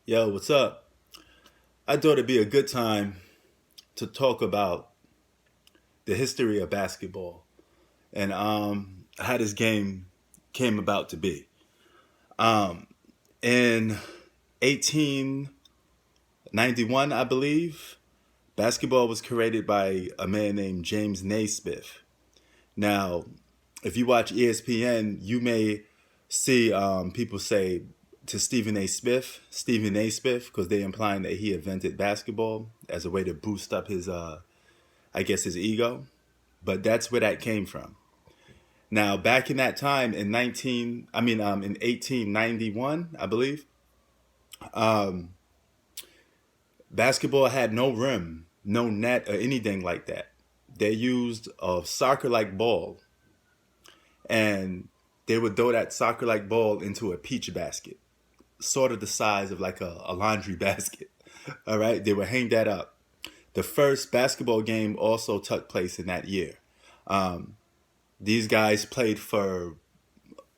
Yo, what's up? I thought it'd be a good time to talk about the history of basketball and how this game came about to be. Um, in 1891, I believe, basketball was created by a man named James Naismith. Now, if you watch ESPN, you may see people say to Stephen A. Smith, because they're implying that he invented basketball as a way to boost up his, I guess, his ego. But that's where that came from. Now, back in that time in 1891, I believe, um, basketball had no rim, no net, or anything like that. They used a soccer-like ball, and they would throw that soccer-like ball into a peach basket, sort of the size of like a laundry basket. All right, they would hang that up. The first basketball game also took place in that year. Um, these guys played for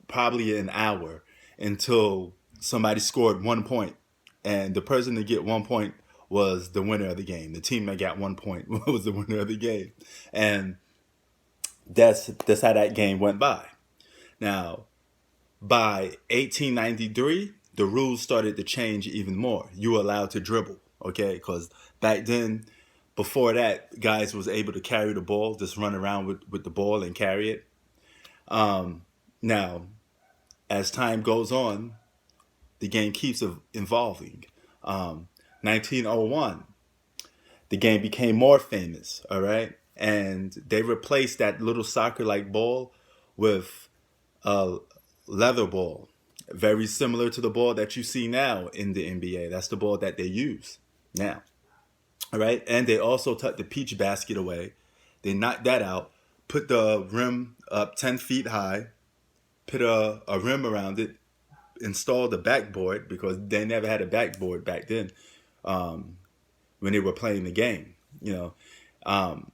probably an hour until somebody scored 1 point, and the person to get 1 point was the winner of the game. The team that got 1 point was the winner of the game, and that's how that game went by. Now, by 1893, the rules started to change even more. You were allowed to dribble, okay? Because back then, before that, guys was able to carry the ball, just run around with the ball and carry it. Now, as time goes on, the game keeps evolving. 1901, the game became more famous, all right? And they replaced that little soccer-like ball with a leather ball, very similar to the ball that you see now in the NBA. That's the ball that they use now, all right? And they also took the peach basket away. They knocked that out, put the rim up 10 feet high, put a rim around it, installed a backboard because they never had a backboard back then when they were playing the game, you know. Um,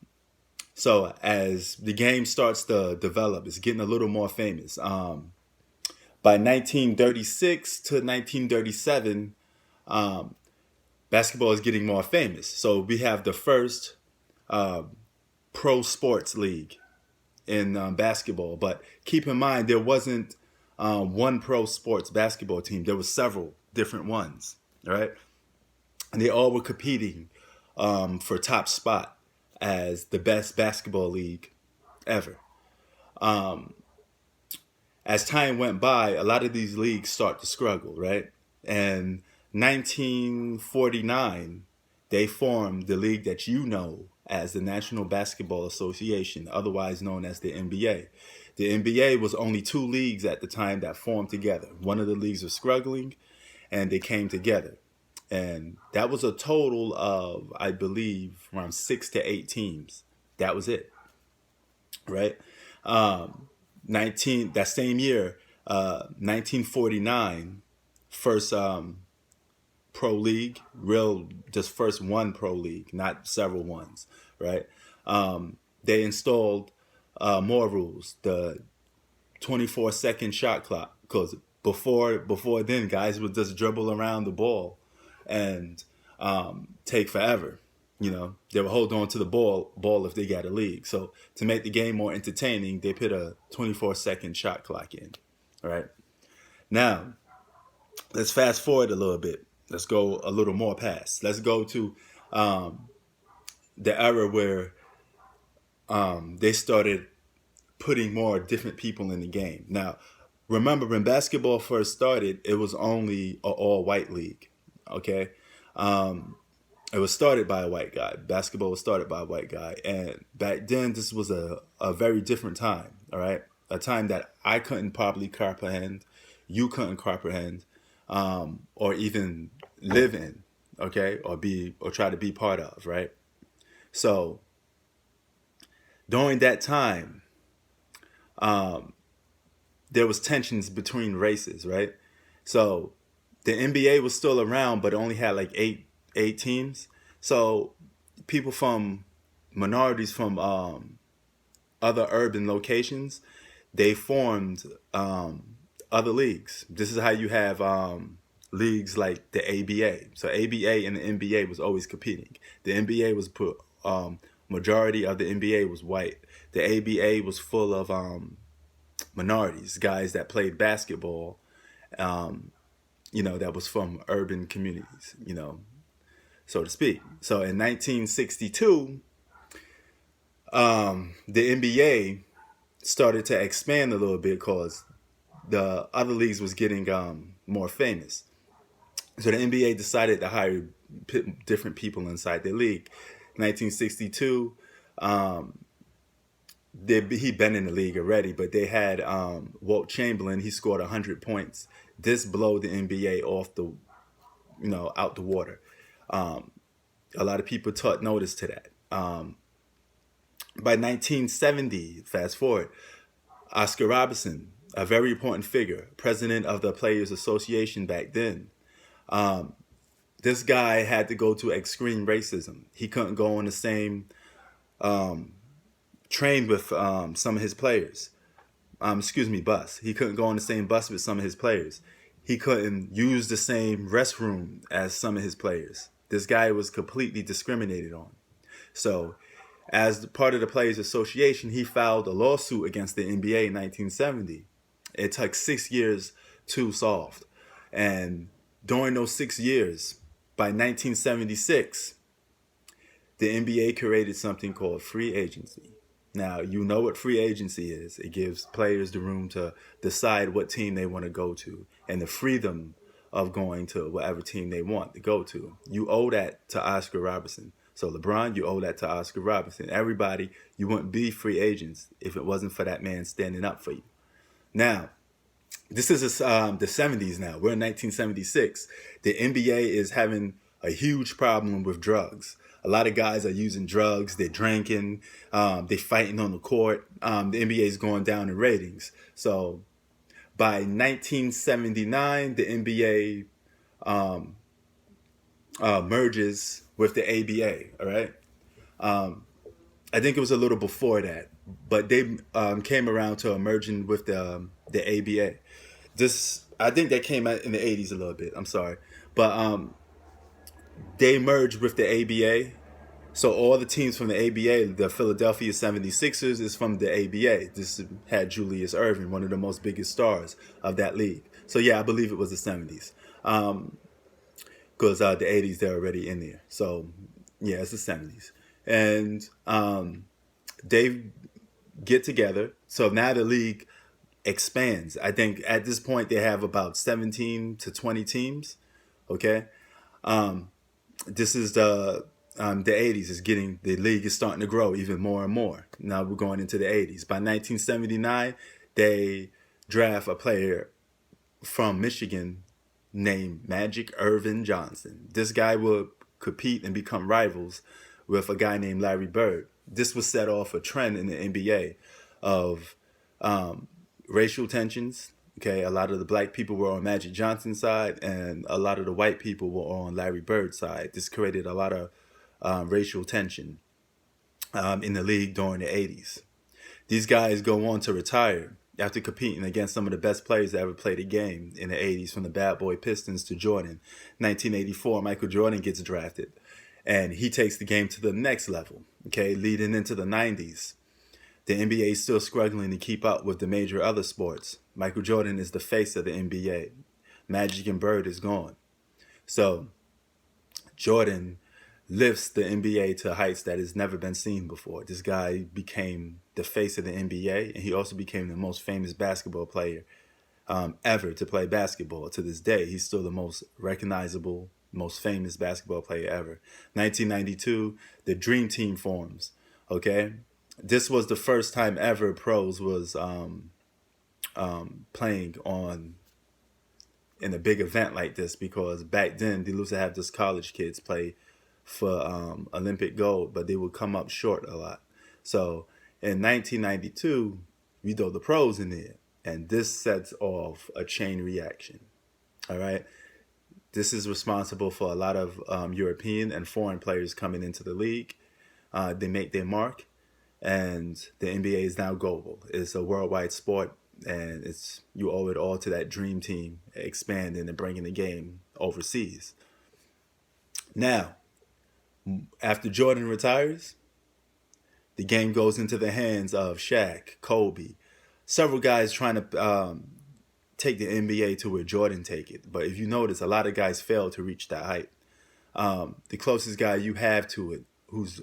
so as the game starts to develop, it's getting a little more famous. By 1936 to 1937, um, basketball is getting more famous. So we have the first uh, pro sports league in basketball. But keep in mind, there wasn't one pro sports basketball team. There were several different ones, all right? And they all were competing for top spot as the best basketball league ever. Um, as time went by, a lot of these leagues start to struggle, right? And 1949, they formed the league that you know as the National Basketball Association, otherwise known as the NBA. The NBA was only two leagues at the time that formed together. One of the leagues was struggling, and they came together. And that was a total of, I believe, around 6 to 8 teams. That was it, right? Um, 19 that same year, 1949, first pro league, real just first one pro league, not several ones, right? They installed more rules, the 24-second shot clock, because before then, guys would just dribble around the ball and take forever. You know, they would hold on to the ball if they got a lead. So to make the game more entertaining, they put a 24-second shot clock in. All right. Now, let's fast forward a little bit. Let's go a little more past. Let's go to um, the era where they started putting more different people in the game. Now, remember when basketball first started, it was only an all-white league. Okay. Um, it was started by a white guy. Basketball was started by a white guy. And back then, this was a very different time, all right? A time that I couldn't probably comprehend, you couldn't comprehend, or even live in, okay? Or try to be part of, right? So during that time, um, there was tensions between races, right? So the NBA was still around, but only had like eight teams. So people from minorities from other urban locations, they formed other leagues. This is how you have leagues like the ABA. So ABA and the NBA was always competing. The NBA was put majority of the NBA was white. The ABA was full of minorities, guys that played basketball, that was from urban communities, so to speak. So in 1962, the NBA started to expand a little bit because the other leagues was getting more famous. So the NBA decided to hire different people inside the league. 1962, he'd been in the league already, but they had Walt Chamberlain. He scored 100 points. This blew the NBA off out the water. A lot of people took notice to that. By 1970, fast forward, Oscar Robertson, a very important figure, president of the Players Association back then. This guy had to go to extreme racism. He couldn't go on the same train with some of his players. Bus. He couldn't go on the same bus with some of his players. He couldn't use the same restroom as some of his players. This guy was completely discriminated on. So, as part of the Players Association, he filed a lawsuit against the NBA in 1970. It took 6 years to solve. And during those 6 years, by 1976, the NBA created something called free agency. Now, you know what free agency is. It gives players the room to decide what team they want to go to and the freedom of going to whatever team they want to go to. You owe that to Oscar Robertson. So LeBron, you owe that to Oscar Robertson. Everybody, you wouldn't be free agents if it wasn't for that man standing up for you. Now, this is the 70s now. We're in 1976. The NBA is having a huge problem with drugs. A lot of guys are using drugs. They're drinking. They're fighting on the court. The NBA is going down in ratings. So by 1979, the NBA merges with the ABA. All right. I think it was a little before that, but they came around to merging with the ABA. I think that came out in the 80s a little bit. I'm sorry, but they merged with the ABA. So all the teams from the ABA, the Philadelphia 76ers is from the ABA. This had Julius Erving, one of the most biggest stars of that league. So yeah, I believe it was the 70s. Because the 80s, they're already in there. So yeah, it's the 70s. And they get together. So now the league expands. I think at this point they have about 17 to 20 teams. Okay. This is the 80s is getting, the league is starting to grow even more and more. Now we're going into the 80s. By 1979, they draft a player from Michigan named Magic Earvin Johnson. This guy will compete and become rivals with a guy named Larry Bird. This was set off a trend in the NBA of racial tensions. Okay, a lot of the black people were on Magic Johnson's side, and a lot of the white people were on Larry Bird's side. This created a lot of racial tension in the league during the 80s. These guys go on to retire after competing against some of the best players that ever played a game in the 80s, from the Bad Boy Pistons to Jordan. 1984, Michael Jordan gets drafted, and he takes the game to the next level. Okay, leading into the 90s. The NBA is still struggling to keep up with the major other sports. Michael Jordan is the face of the NBA. Magic and Bird is gone. So Jordan lifts the NBA to heights that has never been seen before. This guy became the face of the NBA, and he also became the most famous basketball player ever to play basketball. To this day, he's still the most recognizable, most famous basketball player ever. 1992, the Dream Team forms. Okay, this was the first time ever pros was playing in a big event like this, because back then they used to have just college kids play for Olympic gold, but they would come up short a lot. So in 1992, we throw the pros in there, and this sets off a chain reaction. All right. This is responsible for a lot of European and foreign players coming into the league. They make their mark, and the NBA is now global. It's a worldwide sport. and you owe it all to that dream team expanding and bringing the game overseas. Now, after Jordan retires, the game goes into the hands of Shaq, Kobe, several guys trying to take the NBA to where Jordan take it. But if you notice, a lot of guys fail to reach that height. The closest guy you have to it, who's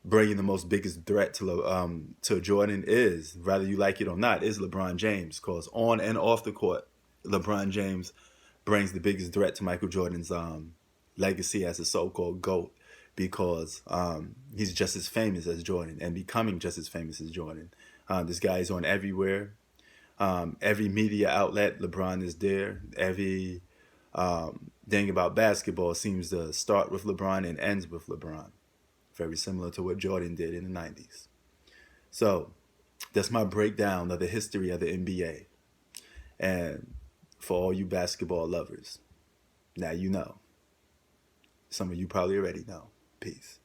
bringing the most biggest threat to Jordan, is, whether you like it or not, is LeBron James. Because on and off the court, LeBron James brings the biggest threat to Michael Jordan's legacy as a so-called GOAT, because he's just as famous as Jordan and becoming just as famous as Jordan. This guy is on everywhere. Every media outlet, LeBron is there. Every thing about basketball seems to start with LeBron and ends with LeBron. Very similar to what Jordan did in the 90s. So that's my breakdown of the history of the NBA. And for all you basketball lovers, now you know. Some of you probably already know. Peace.